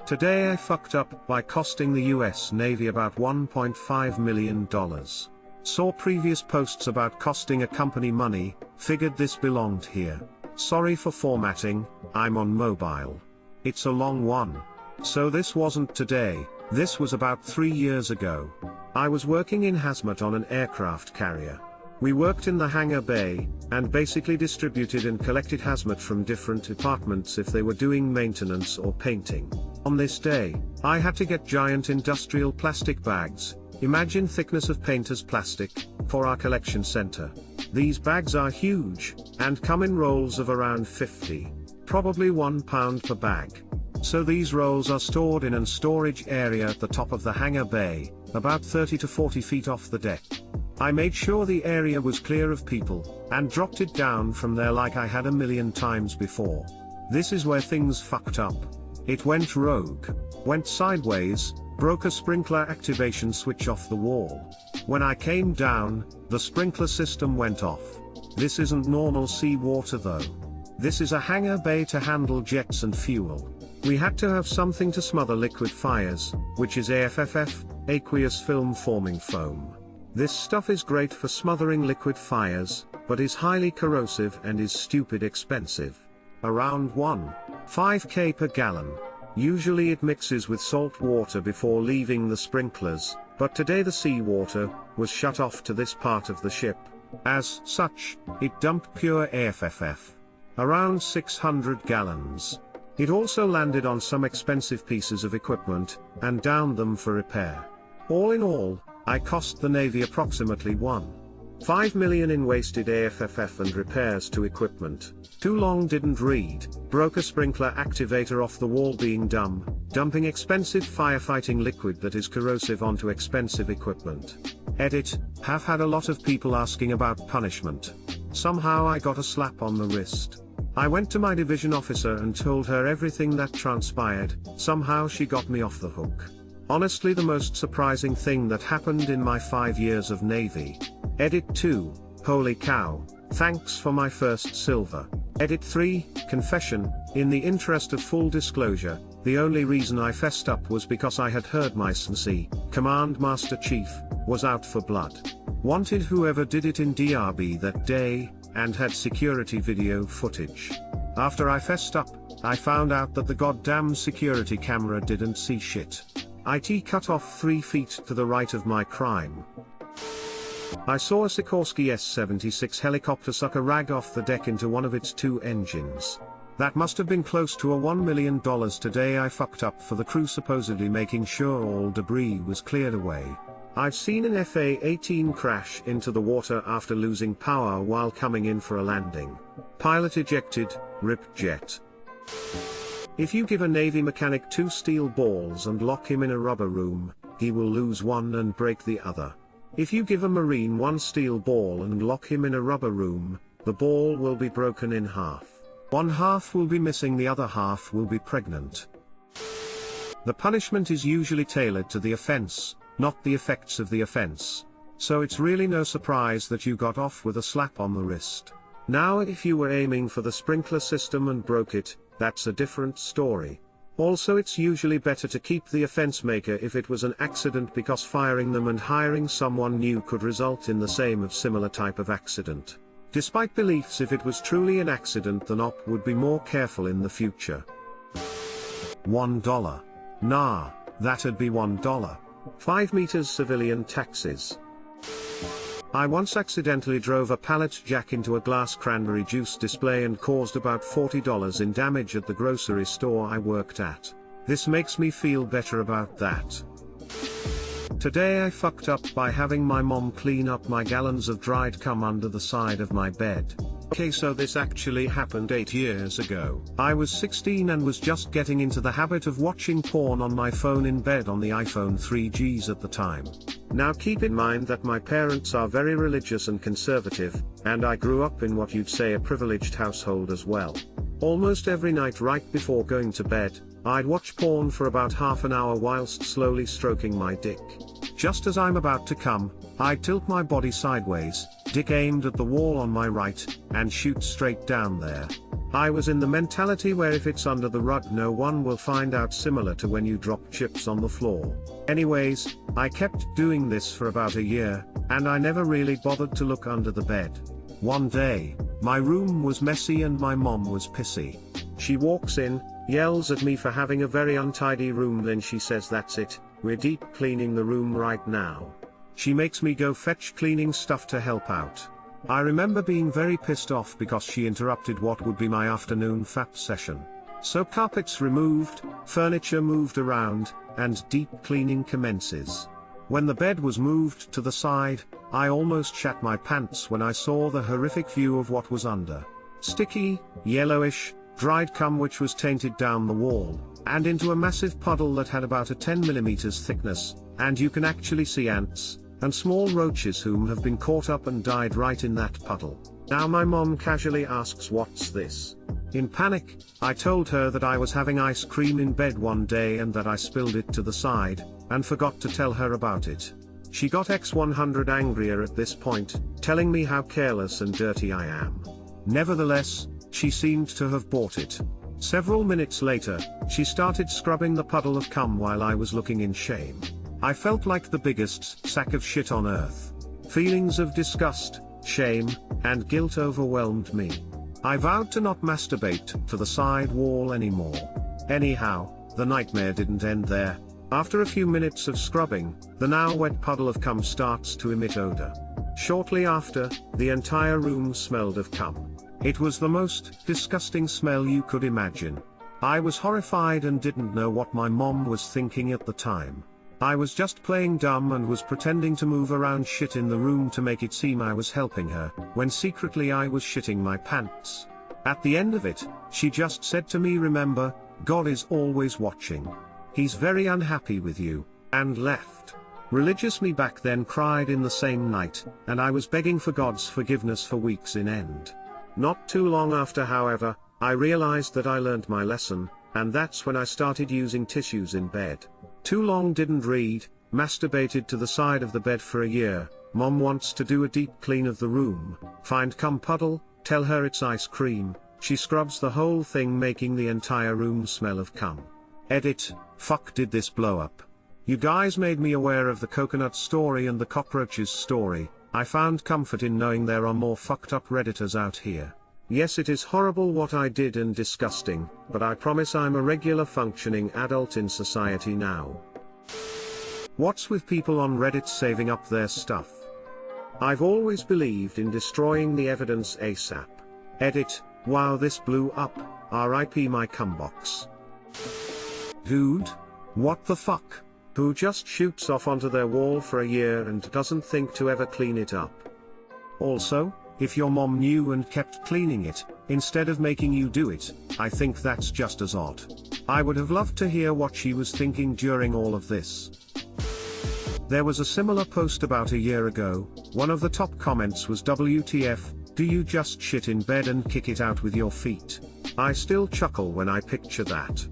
Today I fucked up by costing the US Navy about $1.5 million. Saw previous posts about costing a company money, figured this belonged here. Sorry for formatting, I'm on mobile. It's a long one. So this wasn't today, this was about 3 years ago. I was working in hazmat on an aircraft carrier. We worked in the hangar bay, and basically distributed and collected hazmat from different departments if they were doing maintenance or painting. On this day, I had to get giant industrial plastic bags, imagine thickness of painter's plastic, for our collection center. These bags are huge, and come in rolls of around 50, probably 1 pound per bag. So these rolls are stored in an storage area at the top of the hangar bay, about 30 to 40 feet off the deck. I made sure the area was clear of people, and dropped it down from there like I had a million times before. This is where things fucked up. It went rogue, went sideways, broke a sprinkler activation switch off the wall. When I came down, the sprinkler system went off. This isn't normal seawater though. This is a hangar bay to handle jets and fuel. We had to have something to smother liquid fires, which is AFFF, aqueous film forming foam. This stuff is great for smothering liquid fires, but is highly corrosive and is stupid expensive. Around 1.5 per gallon. Usually it mixes with salt water before leaving the sprinklers, but today the seawater was shut off to this part of the ship. As such, it dumped pure AFFF. Around 600 gallons. It also landed on some expensive pieces of equipment, and downed them for repair. All in all, I cost the Navy approximately $1.5 million in wasted AFFF and repairs to equipment. Too long didn't read, broke a sprinkler activator off the wall being dumb, dumping expensive firefighting liquid that is corrosive onto expensive equipment. Edit, have had a lot of people asking about punishment. Somehow I got a slap on the wrist. I went to my division officer and told her everything that transpired, somehow she got me off the hook. Honestly the most surprising thing that happened in my 5 years of Navy. Edit 2, holy cow, thanks for my first silver. Edit 3, confession, in the interest of full disclosure, the only reason I fessed up was because I had heard my SNC, Command Master Chief, was out for blood. Wanted whoever did it in DRB that day, and had security video footage. After I fessed up, I found out that the goddamn security camera didn't see shit. IT cut off 3 feet to the right of my crime. I saw a Sikorsky S-76 helicopter suck a rag off the deck into one of its 2 engines. That must have been close to a $1 million. Today I fucked up for the crew supposedly making sure all debris was cleared away. I've seen an FA-18 crash into the water after losing power while coming in for a landing. Pilot ejected, RIP jet. If you give a Navy mechanic 2 steel balls and lock him in a rubber room, he will lose one and break the other. If you give a Marine 1 steel ball and lock him in a rubber room, the ball will be broken in half. One half will be missing, the other half will be pregnant. The punishment is usually tailored to the offense, not the effects of the offense. So it's really no surprise that you got off with a slap on the wrist. Now if you were aiming for the sprinkler system and broke it, that's a different story. Also it's usually better to keep the offense maker if it was an accident, because firing them and hiring someone new could result in the same of similar type of accident. Despite beliefs, if it was truly an accident, then op would be more careful in the future. $1. Nah, that'd be $1. 5 meters civilian taxes. I once accidentally drove a pallet jack into a glass cranberry juice display and caused about $40 in damage at the grocery store I worked at. This makes me feel better about that. Today I fucked up by having my mom clean up my gallons of dried cum under the side of my bed. Okay, so this actually happened 8 years ago. I was 16 and was just getting into the habit of watching porn on my phone in bed on the iPhone 3Gs at the time. Now keep in mind that my parents are very religious and conservative, and I grew up in what you'd say a privileged household as well. Almost every night right before going to bed, I'd watch porn for about half an hour whilst slowly stroking my dick. Just as I'm about to come, I'd tilt my body sideways, dick aimed at the wall on my right, and shoot straight down there. I was in the mentality where if it's under the rug no one will find out, similar to when you drop chips on the floor. Anyways, I kept doing this for about a year, and I never really bothered to look under the bed. One day, my room was messy and my mom was pissy. She walks in, yells at me for having a very untidy room, then she says that's it, we're deep cleaning the room right now. She makes me go fetch cleaning stuff to help out. I remember being very pissed off because she interrupted what would be my afternoon FAP session. So carpets removed, furniture moved around, and deep cleaning commences. When the bed was moved to the side, I almost shat my pants when I saw the horrific view of what was under. Sticky, yellowish, dried cum which was tainted down the wall, and into a massive puddle that had about a 10 mm thickness, and you can actually see ants and small roaches whom have been caught up and died right in that puddle. Now my mom casually asks, "What's this?" In panic, I told her that I was having ice cream in bed one day and that I spilled it to the side, and forgot to tell her about it. She got X100 angrier at this point, telling me how careless and dirty I am. Nevertheless, she seemed to have bought it. Several minutes later, she started scrubbing the puddle of cum while I was looking in shame. I felt like the biggest sack of shit on earth. Feelings of disgust, shame, and guilt overwhelmed me. I vowed to not masturbate to the side wall anymore. Anyhow, the nightmare didn't end there. After a few minutes of scrubbing, the now wet puddle of cum starts to emit odor. Shortly after, the entire room smelled of cum. It was the most disgusting smell you could imagine. I was horrified and didn't know what my mom was thinking at the time. I was just playing dumb and was pretending to move around shit in the room to make it seem I was helping her, when secretly I was shitting my pants. At the end of it, she just said to me, "Remember, God is always watching. He's very unhappy with you," and left. Religious me back then cried in the same night, and I was begging for God's forgiveness for weeks in end. Not too long after, however, I realized that I learned my lesson, and that's when I started using tissues in bed. Too long didn't read, masturbated to the side of the bed for a year. Mom wants to do a deep clean of the room, find cum puddle, tell her it's ice cream, she scrubs the whole thing making the entire room smell of cum. Edit, fuck, did this blow up? You guys made me aware of the coconut story and the cockroaches story. I found comfort in knowing there are more fucked up Redditors out here. Yes, it is horrible what I did and disgusting, but I promise I'm a regular functioning adult in society now. What's with people on Reddit saving up their stuff? I've always believed in destroying the evidence ASAP. Edit, wow, this blew up, RIP my cumbox. Dude? What the fuck? Who just shoots off onto their wall for a year and doesn't think to ever clean it up? Also, if your mom knew and kept cleaning it, instead of making you do it, I think that's just as odd. I would have loved to hear what she was thinking during all of this. There was a similar post about a year ago. One of the top comments was, "WTF, do you just shit in bed and kick it out with your feet?" I still chuckle when I picture that.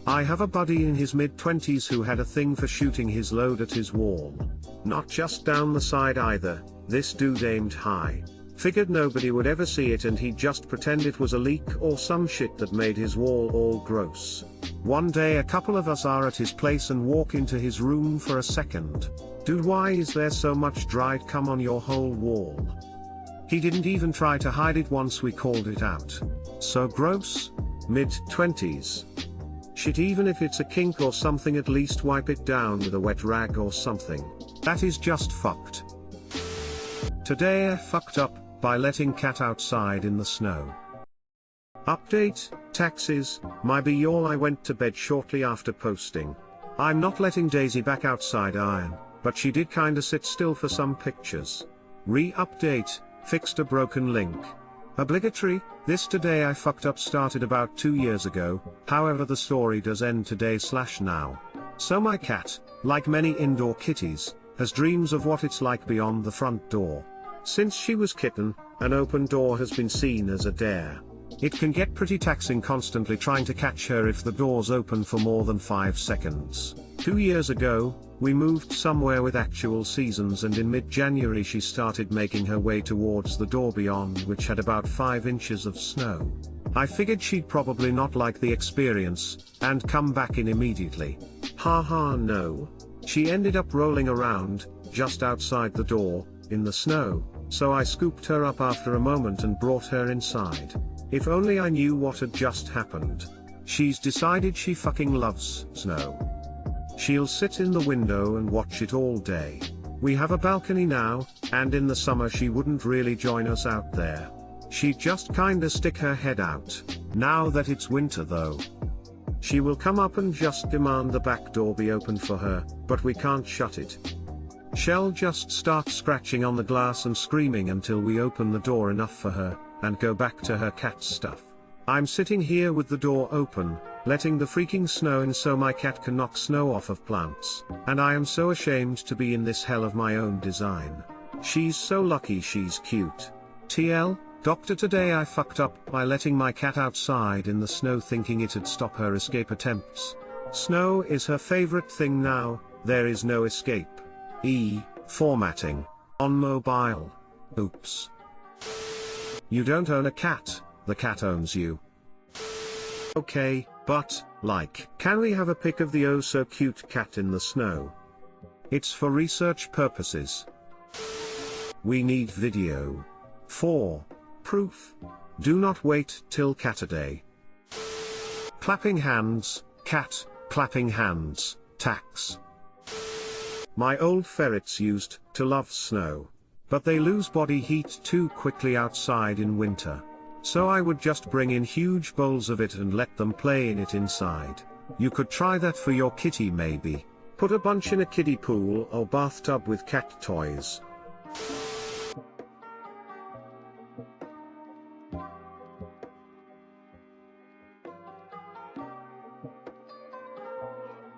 I have a buddy in his mid-20s who had a thing for shooting his load at his wall. Not just down the side either, this dude aimed high. Figured nobody would ever see it and he'd just pretend it was a leak or some shit that made his wall all gross. One day a couple of us are at his place and walk into his room for a second. "Dude, why is there so much dried cum on your whole wall?" He didn't even try to hide it once we called it out. So gross? Mid-20s. Shit, even if it's a kink or something, at least wipe it down with a wet rag or something. That is just fucked. Today I fucked up by letting cat outside in the snow. Update, taxes, my be-all. I went to bed shortly after posting. I'm not letting Daisy back outside iron, but she did kinda sit still for some pictures. Re-update, fixed a broken link. Obligatory, this today I fucked up started about 2 years ago, however the story does end today/now. So my cat, like many indoor kitties, has dreams of what it's like beyond the front door. Since she was kitten, an open door has been seen as a dare. It can get pretty taxing constantly trying to catch her if the door's open for more than 5 seconds. 2 years ago, we moved somewhere with actual seasons, and in mid-January she started making her way towards the door beyond, which had about 5 inches of snow. I figured she'd probably not like the experience, and come back in immediately. Haha, no. She ended up rolling around, just outside the door, in the snow, so I scooped her up after a moment and brought her inside. If only I knew what had just happened. She's decided she fucking loves snow. She'll sit in the window and watch it all day. We have a balcony now, and in the summer she wouldn't really join us out there. She'd just kinda stick her head out. Now that it's winter though, she will come up and just demand the back door be open for her, but we can't shut it. She'll just start scratching on the glass and screaming until we open the door enough for her, and go back to her cat stuff. I'm sitting here with the door open, letting the freaking snow in so my cat can knock snow off of plants, and I am so ashamed to be in this hell of my own design. She's so lucky she's cute. TL, Doctor, today I fucked up by letting my cat outside in the snow thinking it'd stop her escape attempts. Snow is her favorite thing now, there is no escape. Formatting. On mobile. Oops. You don't own a cat, the cat owns you. Okay, but, like, can we have a pic of the oh so cute cat in the snow? It's for research purposes. We need video. 4. Proof. Do not wait till Cataday. Clapping hands, cat, clapping hands, tax. My old ferrets used to love snow. But they lose body heat too quickly outside in winter. So I would just bring in huge bowls of it and let them play in it inside. You could try that for your kitty maybe. Put a bunch in a kiddie pool or bathtub with cat toys.